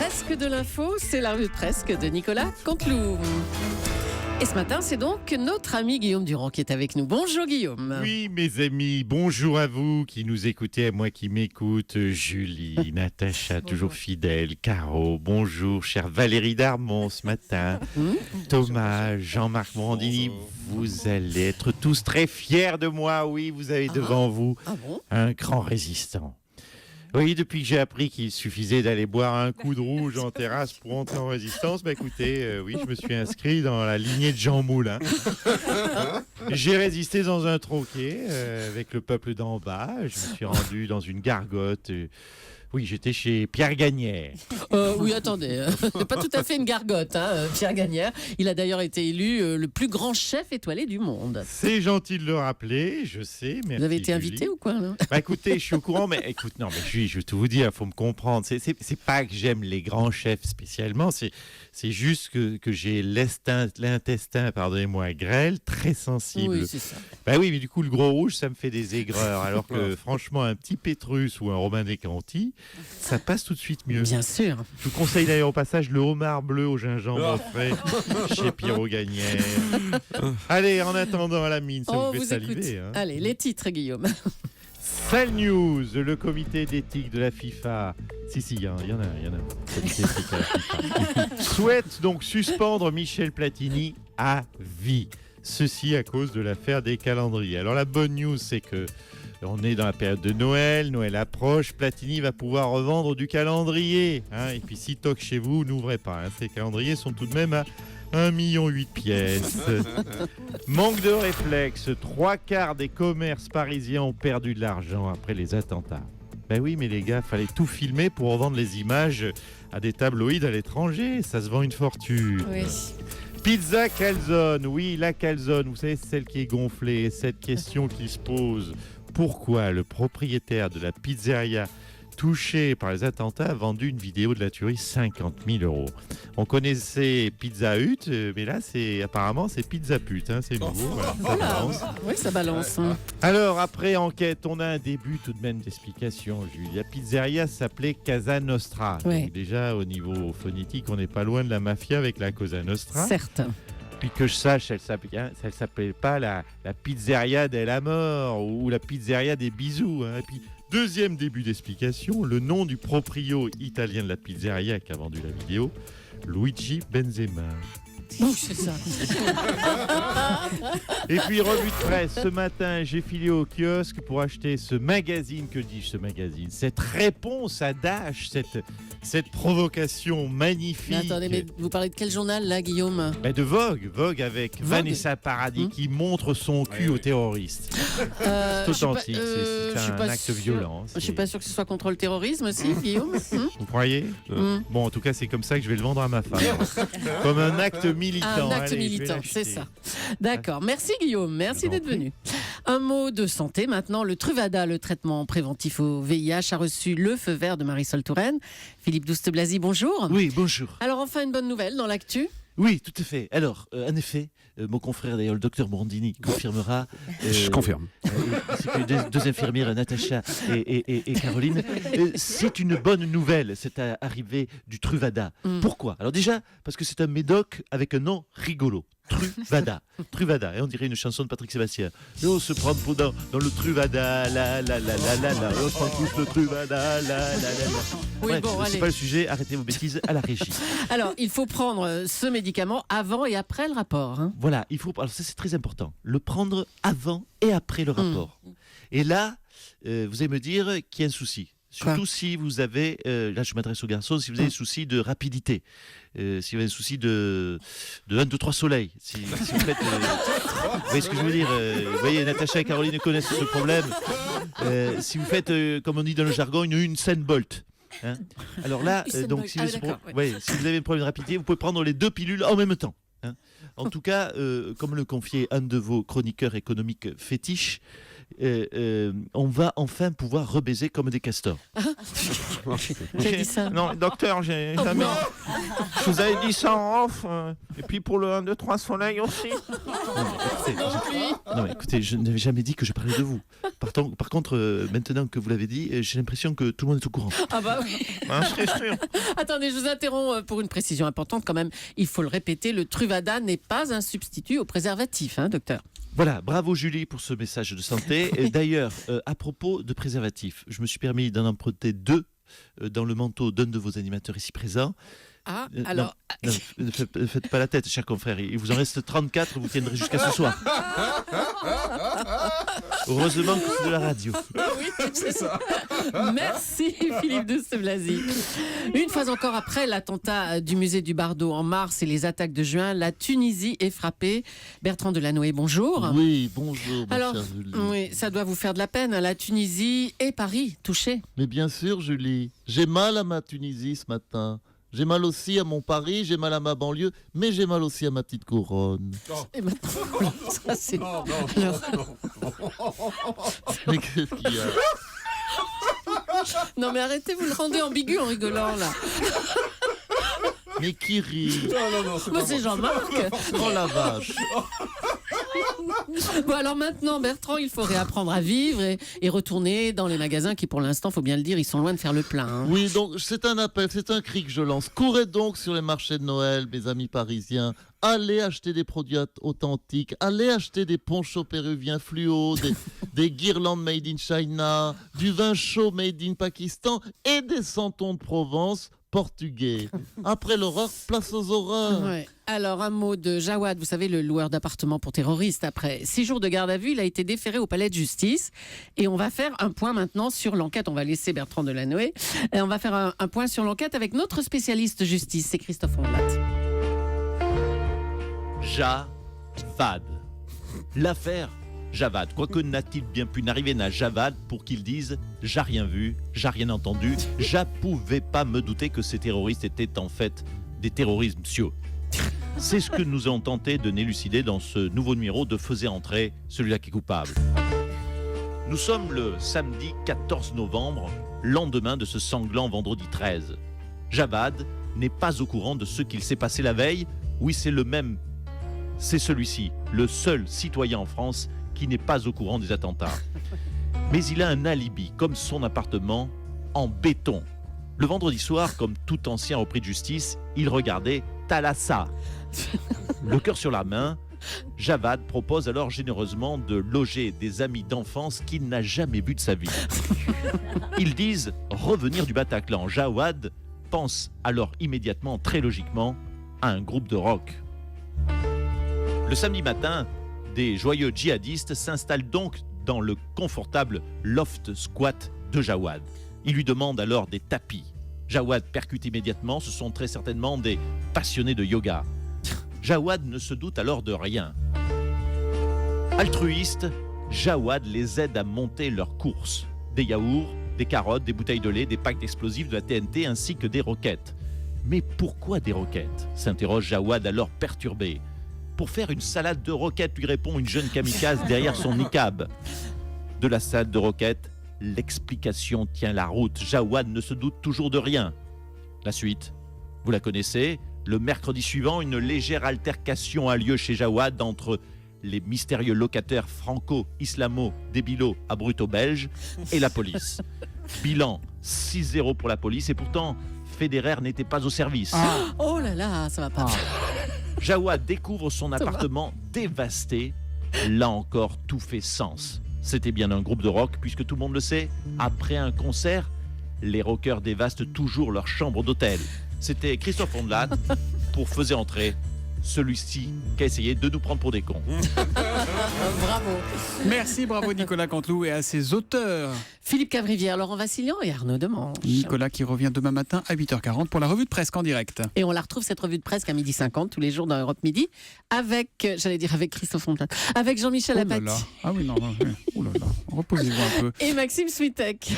Presque de l'info, c'est la revue de Presque de Nicolas Canteloup. Et ce matin, c'est donc notre ami Guillaume Durand qui est avec nous. Bonjour Guillaume. Oui, mes amis, bonjour à vous qui nous écoutez, à moi qui m'écoute, Julie, Natacha, toujours fidèle, Caro, bonjour, chère Valérie Darmon ce matin, Thomas, Jean-Marc Morandini, vous allez être tous très fiers de moi, oui, vous avez devant vous un grand résistant. Oui, depuis que j'ai appris qu'il suffisait d'aller boire un coup de rouge en terrasse pour entrer en résistance, écoutez, oui, je me suis inscrit dans la lignée de Jean Moulin. J'ai résisté dans un troquet avec le peuple d'en bas. Je me suis rendu dans une gargote. Oui, j'étais chez Pierre Gagnère. Oui, attendez, pas tout à fait une gargote, Pierre Gagnère. Il a d'ailleurs été élu le plus grand chef étoilé du monde. C'est gentil de le rappeler, je sais. Merci, vous avez été invité Julie. ou quoi là écoutez, je suis au courant, mais écoute, non, mais Julie, je vais tout vous dire, il faut me comprendre. C'est pas que j'aime les grands chefs spécialement, c'est juste que j'ai l'intestin, pardonnez-moi, grêle, très sensible. Oui, c'est ça. Oui, mais du coup, le gros rouge, ça me fait des aigreurs, alors que franchement, un petit Pétrus ou un Romain Descanty, ça passe tout de suite mieux. Bien sûr. Je vous conseille d'ailleurs au passage le homard bleu au gingembre frais chez Pierrot Gagnère. Allez, en attendant à la mine, ça vous fait saliver. Hein. Allez, les titres, Guillaume. Sale news, le comité d'éthique de la FIFA. Si, il y en a un. Comité d'éthique à la FIFA. Souhaite donc suspendre Michel Platini à vie. Ceci à cause de l'affaire des calendriers. Alors la bonne news, c'est que on est dans la période de Noël, Noël approche, Platini va pouvoir revendre du calendrier. Et puis si toque chez vous, n'ouvrez pas. Ces calendriers sont tout de même à 1,8 million de pièces. Manque de réflexe, 3/4 des commerces parisiens ont perdu de l'argent après les attentats. Oui, mais les gars, fallait tout filmer pour revendre les images à des tabloïds à l'étranger. Ça se vend une fortune. Oui. Pizza calzone, oui, la calzone, vous savez, celle qui est gonflée. Cette question qui se pose, pourquoi le propriétaire de la pizzeria touché par les attentats a vendu une vidéo de la tuerie 50 000 €. On connaissait Pizza Hut, mais là, apparemment, c'est Pizza Pute. C'est nouveau. Voilà, ça balance. Oui, ça balance. Alors, après enquête, on a un début tout de même d'explication, Julie. La pizzeria s'appelait Casa Nostra. Oui. Donc, déjà, au niveau phonétique, on n'est pas loin de la mafia avec la Cosa Nostra. Certes. Puis que je sache, elle s'appelait pas la pizzeria della mort ou la pizzeria des bisous. Et puis, deuxième début d'explication, le nom du proprio italien de la pizzeria qui a vendu la vidéo, Luigi Benzema. C'est ça. Et puis, revue de presse, ce matin, j'ai filé au kiosque pour acheter ce magazine, cette réponse à Dash, cette provocation magnifique. Mais attendez, mais vous parlez de quel journal là, Guillaume ? De Vogue avec Vanessa Paradis qui montre son cul aux terroristes. C'est authentique, c'est un acte violent. Je suis pas sûr que ce soit contre le terrorisme aussi, Guillaume. Vous croyez Bon, en tout cas, c'est comme ça que je vais le vendre à ma femme. Comme un acte militant. Un acte militant, c'est ça. D'accord. Merci Guillaume, merci d'être venu. Un mot de santé maintenant. Le Truvada, le traitement préventif au VIH, a reçu le feu vert de Marisol Touraine. Philippe Douste-Blazy, bonjour. Oui, bonjour. Alors enfin une bonne nouvelle dans l'actu. Oui, tout à fait. Alors, en effet, mon confrère, d'ailleurs, le docteur Morandini, confirmera. Je confirme. C'est que les deux infirmières, Natacha et Caroline, c'est une bonne nouvelle, cette arrivée du Truvada. Pourquoi ? Alors déjà, parce que c'est un médoc avec un nom rigolo. Truvada. Et on dirait une chanson de Patrick Sébastien. Et on se prend dans le Truvada, la. On se prend tous le Truvada, la. Oui, Bref, bon, c'est allez. pas le sujet, arrêtez vos bêtises à la régie. Alors, il faut prendre ce médicament avant et après le rapport. Voilà, alors ça c'est très important. Le prendre avant et après le rapport. Et là, vous allez me dire qu'il y a un souci. Surtout si vous avez, là je m'adresse aux garçons, si vous avez un souci de rapidité, si vous avez un souci de 1, 2, 3 soleils, si vous faites, vous voyez ce que je veux dire, vous voyez, Natacha et Caroline connaissent ce problème, si vous faites, comme on dit dans le jargon, une scène bolt. Alors là, donc si vous avez un problème de rapidité, vous pouvez prendre les 2 pilules en même temps. En tout cas, comme le confiait un de vos chroniqueurs économiques fétiches, on va enfin pouvoir rebaiser comme des castors. Qui a dit ça? Non, docteur, j'ai Oh, jamais. non. Je vous avais dit ça en off. Et puis pour le 1, 2, 3 soleil aussi. Non, mais écoutez, je n'avais jamais dit que je parlais de vous. Par contre, maintenant que vous l'avez dit, j'ai l'impression que tout le monde est au courant. Ah bah oui. Hein, je serais sûr. Attendez, je vous interromps pour une précision importante quand même. Il faut le répéter, le Truvada n'est pas un substitut au préservatif, hein, docteur. Voilà, bravo Julie pour ce message de santé. Et d'ailleurs, à propos de préservatifs, je me suis permis d'en emprunter 2 dans le manteau d'un de vos animateurs ici présents. Ah, Non, alors... non, ne faites pas la tête, cher confrère. Il vous en reste 34, vous tiendrez jusqu'à ce soir. Heureusement que c'est de la radio. Oui, c'est ça. Merci Philippe Douste-Blazy. Une fois encore après l'attentat du musée du Bardo en mars et les attaques de juin, la Tunisie est frappée. Bertrand Delanoë, bonjour. Oui, bonjour, ma Alors, chère Julie. oui, ça doit vous faire de la peine, hein, la Tunisie et Paris touchés. Mais bien sûr, Julie, j'ai mal à ma Tunisie ce matin. J'ai mal aussi à mon Paris, j'ai mal à ma banlieue, mais j'ai mal aussi à ma petite couronne. Et maintenant, ça c'est... Alors, Mais qu'est-ce qu'il y a? non mais arrêtez, vous le rendez ambigu en rigolant là. Mais qui rit? Moi c'est Jean-Marc. Oh la vache! Bon alors maintenant Bertrand, il faut réapprendre à vivre et retourner dans les magasins qui pour l'instant, faut bien le dire, ils sont loin de faire le plein. Hein. Oui, donc c'est un appel, c'est un cri que je lance. Courez donc sur les marchés de Noël, mes amis parisiens. Allez acheter des produits authentiques, allez acheter des ponchos péruviens fluo, des guirlandes made in China, du vin chaud made in Pakistan et des santons de Provence portugais. Après l'horreur, place aux horreurs. Ouais. Alors un mot de Jawad, vous savez, le loueur d'appartements pour terroristes. Après 6 jours de garde à vue, il a été déféré au palais de justice. Et on va faire un point maintenant sur l'enquête. On va laisser Bertrand Delanoë. Et on va faire un point sur l'enquête avec notre spécialiste justice, c'est Christophe Ondelat. Javad. L'affaire Javad. Quoique n'a-t-il bien pu n'arriver à Javad pour qu'il dise « j'ai rien vu, j'ai rien entendu, je pouvais pas me douter que ces terroristes étaient en fait des terroristes, monsieur ». C'est ce que nous avons tenté de élucider dans ce nouveau numéro de Faisez entrer celui-là qui est coupable. Nous sommes le samedi 14 novembre, lendemain de ce sanglant vendredi 13. Javad n'est pas au courant de ce qu'il s'est passé la veille. Oui, c'est celui-ci, le seul citoyen en France qui n'est pas au courant des attentats. Mais il a un alibi, comme son appartement, en béton. Le vendredi soir, comme tout ancien repris de justice, il regardait Thalassa. Le cœur sur la main, Javad propose alors généreusement de loger des amis d'enfance qu'il n'a jamais vus de sa vie. Ils disent revenir du Bataclan. Javad pense alors immédiatement, très logiquement, à un groupe de rock. Le samedi matin, des joyeux djihadistes s'installent donc dans le confortable loft squat de Jawad. Ils lui demandent alors des tapis. Jawad percute immédiatement, ce sont très certainement des passionnés de yoga. Jawad ne se doute alors de rien. Altruiste, Jawad les aide à monter leurs courses. Des yaourts, des carottes, des bouteilles de lait, des packs d'explosifs, de la TNT ainsi que des roquettes. Mais pourquoi des roquettes ? S'interroge Jawad alors perturbé. Pour faire une salade de roquettes, lui répond une jeune kamikaze derrière son niqab. De la salade de roquettes, l'explication tient la route. Jawad ne se doute toujours de rien. La suite, vous la connaissez. Le mercredi suivant, une légère altercation a lieu chez Jawad entre les mystérieux locataires franco-islamo-débilo abruto-belges et la police. Bilan 6-0 pour la police et pourtant, Federer n'était pas au service. Oh là là, ça va pas. Jawad découvre son appartement dévasté. Là encore, tout fait sens. C'était bien un groupe de rock, puisque tout le monde le sait. Après un concert, les rockers dévastent toujours leur chambre d'hôtel. C'était Christophe Ondelat pour Faisez entrer celui-ci qui a essayé de nous prendre pour des cons. Bravo. Merci, bravo Nicolas Canteloup et à ses auteurs. Philippe Cavrivière, Laurent Vassilian et Arnaud Demange. Nicolas qui revient demain matin à 8h40 pour la revue de presse en direct. Et on la retrouve cette revue de presse à 12h50 tous les jours dans Europe Midi avec, avec Christophe Ondelat, avec Jean-Michel Oh là Apathy là. Ah oui, non. Oh là là. Reposez-vous un peu. et Maxime Switek.